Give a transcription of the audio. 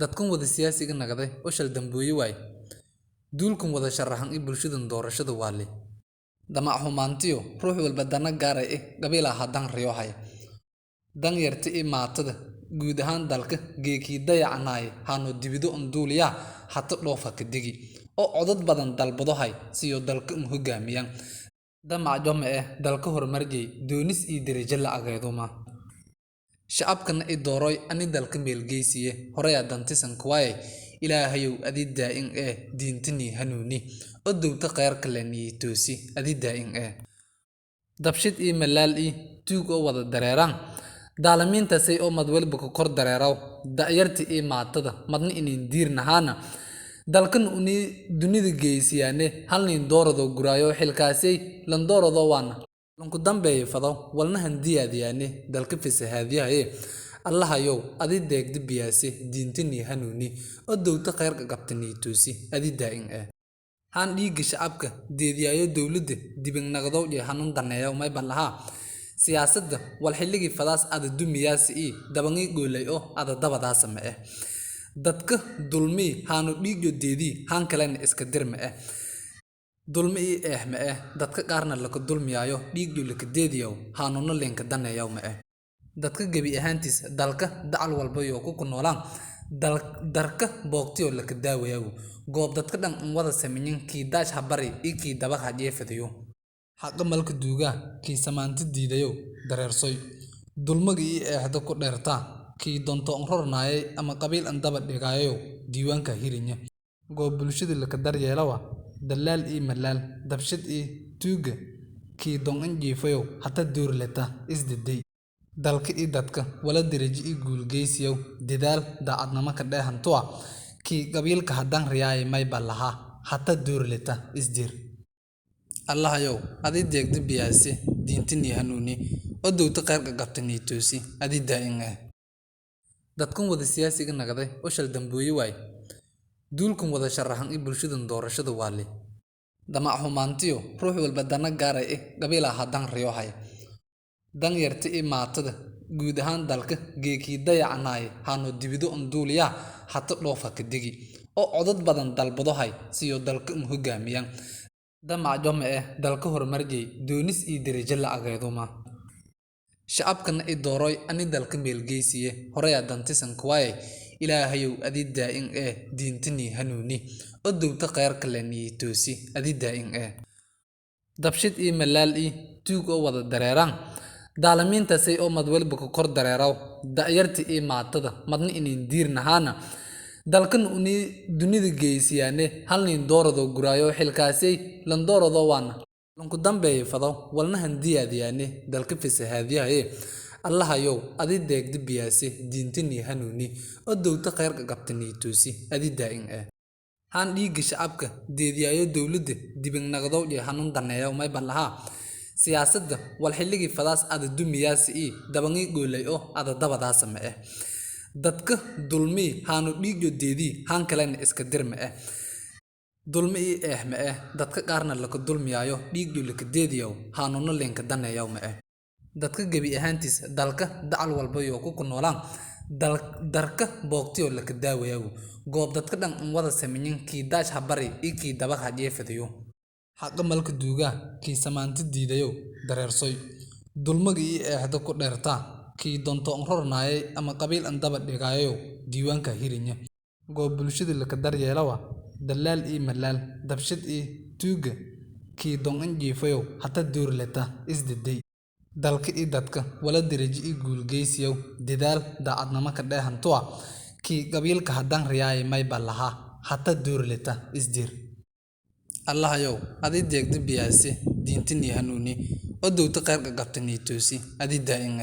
dadkan wada siyaasiga naqday oo shal dambuuye waay duulkan wada sharaxan in bulshadan doorashada waali damac humaantiyo ruux walba dana gaaray qabiil hadan riyohay dan yarti maatada guud ahaan dalka geekii dayacnay hano dibido unduuliya hatta dhoofa ka digi oo codad badan dalbadahay siyo dalka hogaamiyaan damac jome dalka horumarjay doonis ii darajo la ageeduma shacabkana ay dooroy ani dalka meelgeysiye horey dantisan kuwaay ilaahayow adida in diintani hanuuni oo dowta qeyrka lanii toosi adida in dabshid ii malaal ii tuug oo wada dareeraan daalamiinta say oo mad walba ku kor dareeraw da'yarti ii maatada madna inin diirnahaana dalkan uni dunida geesiyaane halnin doorado guraayo xilkaasay lan doorado waana lanku dambeeyay fado walna handiyaadiyaane dalka fisahaadiyahay allahayow adi deegdi biyaase diintani hanuuni oo dowta qeyrka qabtani toosi adida in han dhiiga shacabka deediyaayo dawladda dibin naqdow iyo hanun daneeyo may balaha siyaasadda wal xilligi fadaas ada dumiyaasi ii dabangi goolay oo ada dabadaas ma dadka dulmi hanu dhiigo deedii han kalen iska dirma dulmi ma dadka qaarna la ka dulmiyaayo dhiigo la ka deediyo hanuna leenka daneeyo ma dadka gabi ahaantiis dalka dacal walba iyo ku noolaan darka boogtiyo la ka daawayo goob dadka dhan wada sameeyeen kii daash habari ikii dabaq hajeefadayo xaqa malka duuga kii samaanti diidayo dareersoy dulmagi eexda ku dheerta kii doonto rornaayay ama qabiil an daba dhigaayo diiwaanka hirinya goob bulshada la ka daryeelawa dalaal ii malaal dabshid ii tuuga kii doon jiifayo hata duurleta isdiday dalka ii dadka wala daraji ii guulgeysiyo didaal daacadnimo ka dheehantoa kii qabiilka hadan riyaay may balaha hata duurleta isdir allahayow adi deegdi biyaase diintani hanuuni oo dowta qeyrka qabtani toosi adida in dadkan wada siyaasiga naqday oo shal dambuuye waay duulkan wada sharaxan in bulshadan doorashada waali damac humaantiyo ruux walba dana gaaray qabiil hadan riyohay dan yarti maatada guud ahaan dalka geekii dayacnay hano dibido unduuliya hatta dhoofa ka digi oo codad badan dalbadahay siyo dalka hogaamiyaan damac jome dalka horumarjay doonis ii darajo la ageeduma shacabkana ay dooroy ani dalka meelgeysiye horey dantisan kuwaay ilaahayow adida in diintani hanuuni oo dowta qeyrka lanii toosi adida in dabshid ii malaal ii tuug oo wada dareeraan daalamiinta say oo mad walba ku kor dareeraw da'yarti ii maatada madna inin diirnahaana dalkan uni dunida geesiyaane halnin doorado guraayo xilkaasay lan doorado waana lanku dambeeyay fado walna handiyaadiyaane dalka fisahaadiyahay allahayow adi deegdi biyaase diintani hanuuni oo dowta qeyrka qabtani toosi adida in han dhiiga shacabka deediyaayo dawladda dibin naqdow iyo hanun daneeyo may balaha siyaasadda wal xilligi fadaas ada dumiyaasi ii dabangi goolay oo ada dabadaas ma dadka dulmi hanu dhiigo deedii han kalen iska dirma dulmi ma dadka qaarna la ka dulmiyaayo dhiigo la ka deediyo hanuna leenka daneeyo ma dadka gabi ahaantiis dalka dacal walba iyo ku noolaan darka boogtiyo la ka daawayo goob dadka dhan wada sameeyeen kii daash habari ikii dabaq hajeefadayo xaqa malka duuga kii samaanti diidayo dareersoy dulmagi eexda ku dheerta kii doonto rornaayay ama qabiil an daba dhigaayo diiwaanka hirinya goob bulshada la ka daryeelawa dalaal ii malaal dabshid ii tuuga kii doon jiifayo hata duurleta isdiday dalka ii dadka wala daraji ii guulgeysiyo didaal daacadnimo ka dheehantoa kii qabiilka hadan riyaay may balaha hata duurleta isdir allahayow adi deegdi biyaase diintani hanuuni oo dowta qeyrka qabtani toosi adida in